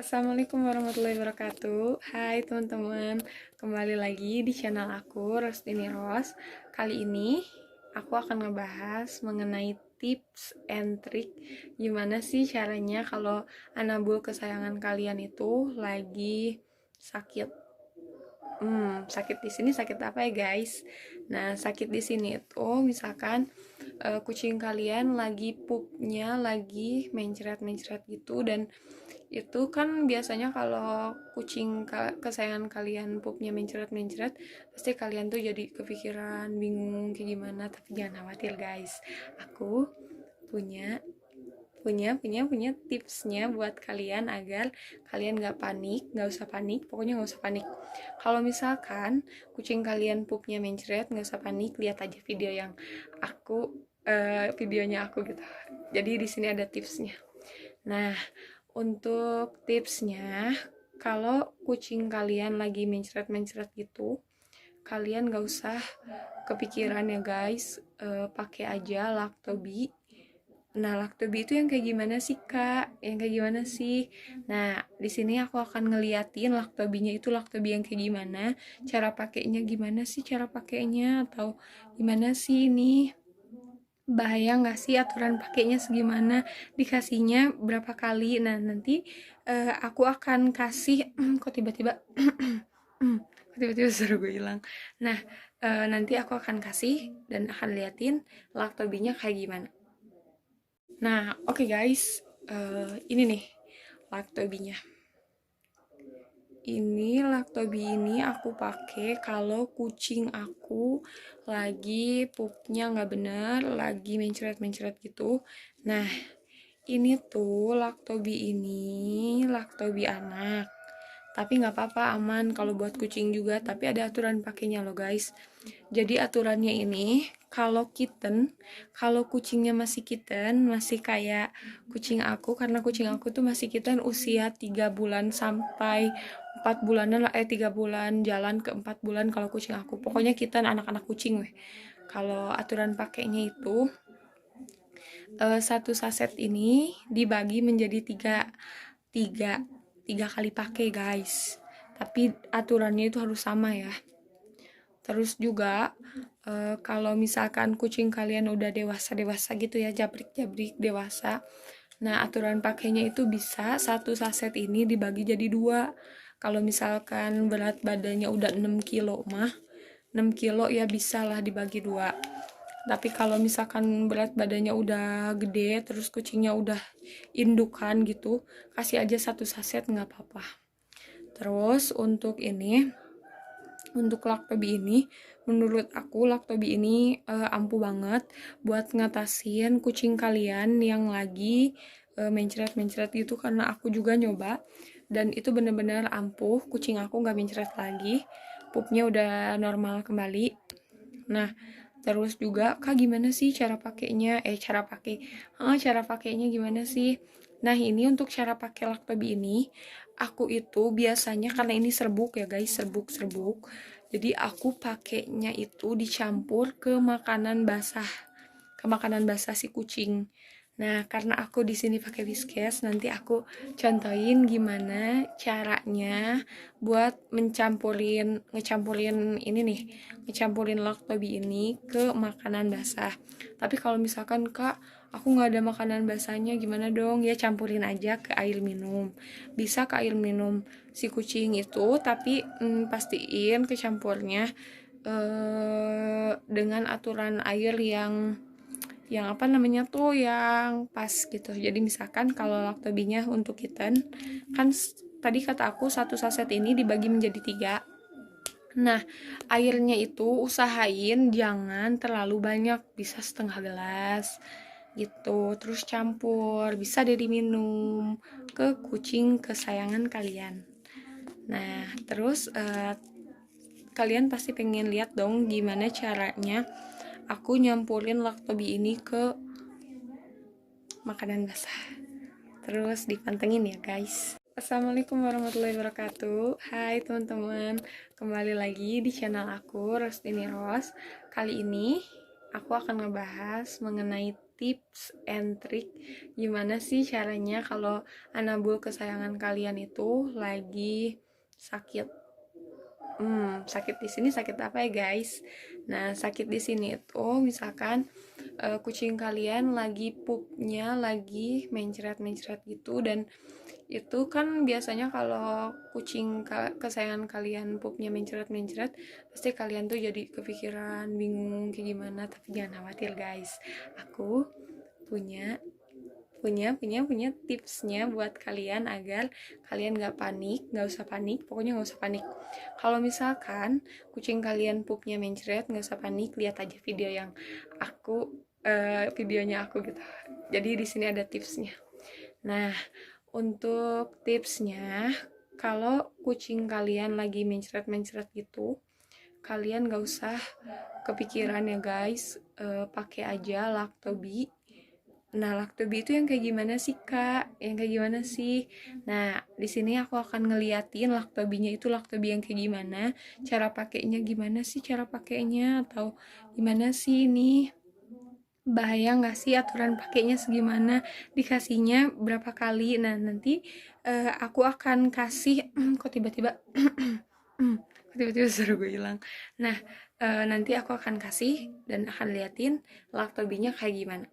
Assalamualaikum warahmatullahi wabarakatuh. Hai teman-teman, kembali lagi di channel aku, Rostini Ros. Kali ini aku akan ngebahas mengenai tips and trick gimana sih caranya kalau anabul kesayangan kalian itu lagi sakit. Sakit di sini sakit apa ya guys? Nah, sakit di sini itu misalkan kucing kalian lagi pupnya lagi mencret-mencret gitu, dan itu kan biasanya kalau kucing kesayangan kalian pupnya mencret-mencret, pasti kalian tuh jadi kepikiran, bingung kayak gimana. Tapi jangan khawatir guys, aku punya punya tipsnya buat kalian agar kalian nggak panik. Nggak usah panik, pokoknya nggak usah panik. Kalau misalkan kucing kalian pupnya mencret, nggak usah panik, lihat aja video yang aku videonya aku gitu. Jadi di sini ada tipsnya. Nah, untuk tipsnya, kalau kucing kalian lagi mencret-mencret gitu, kalian gak usah kepikiran ya guys. Pakai aja Lactobi. Nah, Lactobi itu yang kayak gimana sih kak? Yang kayak gimana sih? Nah, di sini aku akan ngeliatin Lactobinya itu Lactobi yang kayak gimana, cara pakainya gimana sih, cara pakainya atau gimana sih ini, bahaya nggak sih, aturan pakainya segimana, dikasihnya berapa kali. Nah, nanti aku akan kasih kok tiba-tiba kok tiba-tiba suruh gue hilang. Nah, nanti aku akan kasih dan akan liatin Lactobinya kayak gimana. Nah, oke guys, ini nih Lactobinya. Ini Lactobi ini aku pakai kalau kucing aku lagi pupnya nggak bener, lagi mencret-mencret gitu. Nah, ini tuh Lactobi anak. Tapi nggak apa-apa, aman kalau buat kucing juga. Tapi ada aturan pakainya loh guys. Jadi aturannya ini, kalau kucingnya masih kitten, masih kayak kucing aku, karena kucing aku tuh masih kitten usia 3 bulan sampai 4 bulanan lah, 3 bulan jalan ke 4 bulan kalau kucing aku. Pokoknya kitten anak-anak kucing weh. Kalau aturan pakainya itu, satu saset ini dibagi menjadi tiga, tiga kali pakai guys. Tapi aturannya itu harus sama ya. Terus juga kalau misalkan kucing kalian udah dewasa gitu ya, jabrik-jabrik dewasa, nah aturan pakainya itu bisa satu saset ini dibagi jadi dua. Kalau misalkan berat badannya udah 6 kilo mah, 6 kilo ya bisa lah dibagi dua. Tapi kalau misalkan berat badannya udah gede, terus kucingnya udah indukan gitu, kasih aja satu saset nggak apa-apa. Terus untuk Lactobi ini, menurut aku Lactobi ini ampuh banget buat ngatasin kucing kalian yang lagi mencret-mencret gitu, karena aku juga nyoba dan itu bener-bener ampuh. Kucing aku nggak mencret lagi, pupnya udah normal kembali. Nah, terus juga kak gimana sih cara pakainya, cara pakainya gimana sih? Nah, ini untuk cara pakai Lactobi ini, aku itu biasanya, karena ini serbuk ya guys, serbuk, jadi aku pakainya itu dicampur ke makanan basah si kucing. Nah, karena aku di sini pakai Whiskas, nanti aku contohin gimana caranya buat ngecampurin Lactobi ini ke makanan basah. Tapi kalau misalkan kak, aku nggak ada makanan basahnya, gimana dong? Ya campurin aja ke air minum. Bisa ke air minum si kucing itu, tapi pastiin kecampurnya dengan aturan air yang apa namanya tuh, yang pas gitu. Jadi misalkan kalau Lactobinya untuk kitten kan tadi kata aku satu saset ini dibagi menjadi tiga. Nah, airnya itu usahain jangan terlalu banyak, bisa setengah gelas gitu. Terus campur, bisa dari minum ke kucing kesayangan kalian. Nah, terus kalian pasti pengen lihat dong gimana caranya aku nyampurin Lactobi ini ke makanan basah. Terus dipantengin ya guys. Assalamualaikum warahmatullahi wabarakatuh. Hai teman-teman, kembali lagi di channel aku, Rostini Ros. Kali ini aku akan ngebahas mengenai tips and trick gimana sih caranya kalau anabul kesayangan kalian itu lagi sakit. Sakit di sini sakit apa ya guys? Nah, sakit di sini itu misalkan kucing kalian lagi pupnya lagi mencret-mencret gitu, dan itu kan biasanya kalau kucing kesayangan kalian pupnya mencret-mencret, pasti kalian tuh jadi kepikiran, bingung kayak gimana. Tapi jangan khawatir guys, aku punya tipsnya buat kalian agar kalian nggak panik, nggak usah panik, pokoknya nggak usah panik. Kalau misalkan kucing kalian pupnya mencret, nggak usah panik, lihat aja video yang videonya aku gitu. Jadi di sini ada tipsnya. Nah, untuk tipsnya, kalau kucing kalian lagi mencret-mencret gitu, kalian nggak usah kepikiran ya guys, pakai aja Lactobi. Nah, Lactobi itu yang kayak gimana sih, Kak? Yang kayak gimana sih? Nah, di sini aku akan ngeliatin Lactobinya itu Lactobi yang kayak gimana, cara pakainya gimana sih, cara pakainya atau gimana sih ini? Bahaya nggak sih aturan pakainya segimana? Dikasihnya berapa kali? Nah, nanti aku akan kasih kok tiba-tiba tiba-tiba suruh gue hilang. Nah, nanti aku akan kasih dan akan liatin Lactobinya kayak gimana.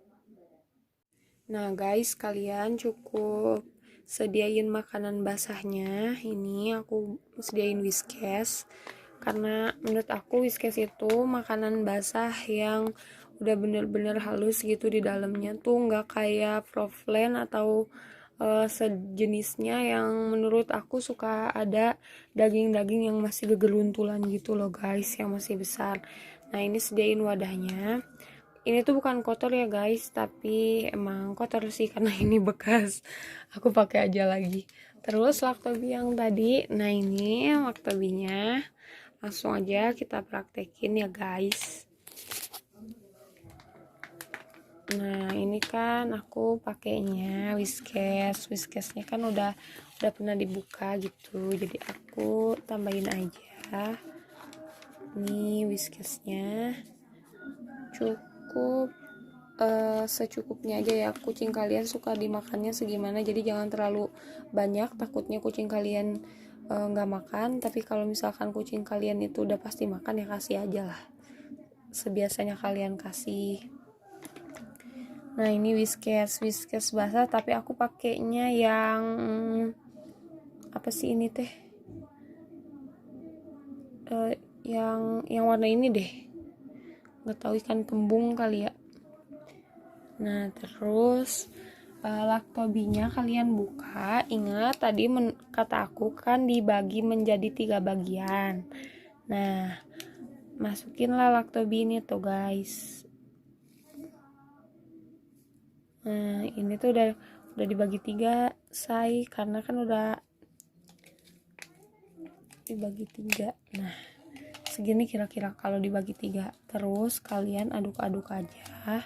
Nah guys, kalian cukup sediain makanan basahnya. Ini aku sediain Whiskas, karena menurut aku Whiskas itu makanan basah yang udah bener-bener halus gitu di dalamnya, tuh nggak kayak Proflen atau sejenisnya yang menurut aku suka ada daging-daging yang masih gegeruntulan gitu loh guys, yang masih besar. Nah, ini sediain wadahnya. Ini tuh bukan kotor ya guys, tapi emang kotor sih karena ini bekas. Aku pakai aja lagi. Terus Lactobi yang tadi, nah ini Lactobinya langsung aja kita praktekin ya guys. Nah, ini kan aku pakainya Whiskasnya kan udah pernah dibuka gitu. Jadi aku tambahin aja. Nih Whiskasnya. Cukup secukupnya aja ya. Kucing kalian suka dimakannya segimana, jadi jangan terlalu banyak, takutnya kucing kalian nggak makan. Tapi kalau misalkan kucing kalian itu udah pasti makan, ya kasih aja lah sebiasanya kalian kasih. Nah, ini Whiskas basah, tapi aku pakainya yang apa sih ini teh, yang warna ini deh, nggak tahu, ikan kembung kali ya. Nah, terus Lactobinya kalian buka. Ingat tadi kata aku kan dibagi menjadi 3 bagian. Nah, masukinlah Lactobi ini tuh guys. Nah, ini tuh udah dibagi 3 say, karena kan udah dibagi 3. Nah, segini kira-kira kalau dibagi 3. Terus kalian aduk-aduk aja.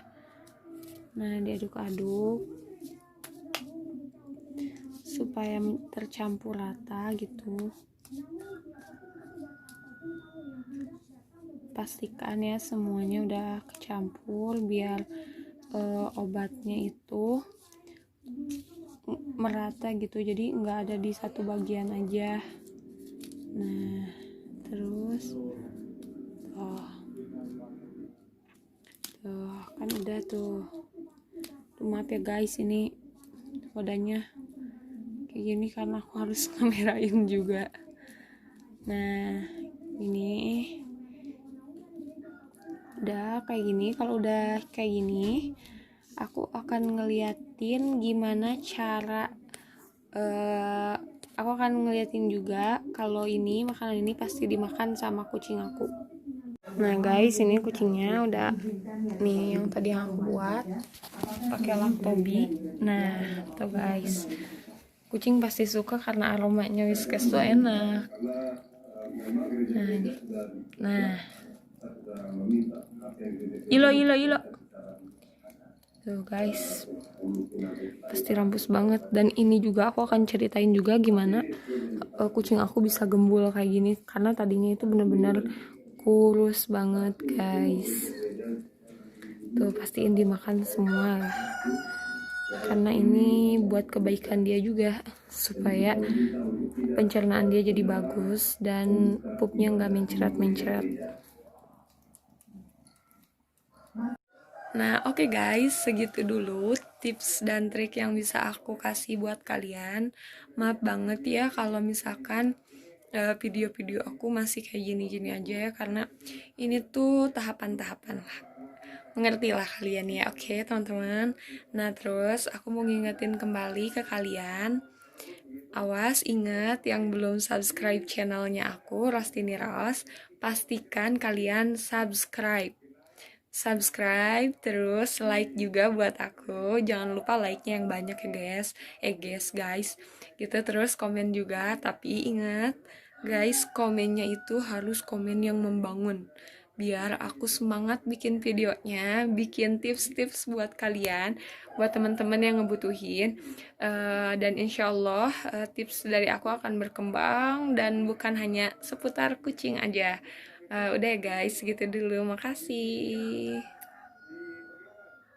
Nah, diaduk-aduk supaya tercampur rata gitu. Pastikan ya semuanya udah kecampur biar obatnya itu merata gitu, jadi nggak ada di satu bagian aja. Nah, terus tuh kan udah tuh. Maaf ya guys, ini wadahnya kayak gini karena aku harus kamerain juga. Nah, ini udah kayak gini. Kalau udah kayak gini, aku akan ngeliatin gimana cara aku akan ngeliatin juga kalau ini makanan ini pasti dimakan sama kucing aku. Nah guys, ini kucingnya udah nih, yang tadi yang aku buat pakai Lactobi. Nah tuh guys, kucing pasti suka karena aromanya Whiskas tuh enak. Nah ini, nah ilo tuh guys, pasti rampus banget. Dan ini juga aku akan ceritain juga gimana kucing aku bisa gembul kayak gini, karena tadinya itu bener-bener kurus banget guys. tuh pastiin dimakan semua lah, karena ini buat kebaikan dia juga, supaya pencernaan dia jadi bagus dan pupnya nggak mencret-mencret. Nah, oke guys, segitu dulu tips dan trik yang bisa aku kasih buat kalian. Maaf banget ya kalau misalkan video-video aku masih kayak gini-gini aja ya, karena ini tuh tahapan-tahapan lah. Mengerti lah kalian ya, oke teman-teman. Nah, terus aku mau ngingetin kembali ke kalian, awas ingat yang belum subscribe channelnya aku, Rostini Ros, pastikan kalian subscribe, terus like juga buat aku, jangan lupa like-nya yang banyak ya guys, gitu. Terus komen juga, tapi ingat guys, komennya itu harus komen yang membangun, biar aku semangat bikin videonya, bikin tips-tips buat kalian, buat teman-teman yang ngebutuhin. Dan insya Allah tips dari aku akan berkembang dan bukan hanya seputar kucing aja. Udah ya guys, gitu dulu. Makasih.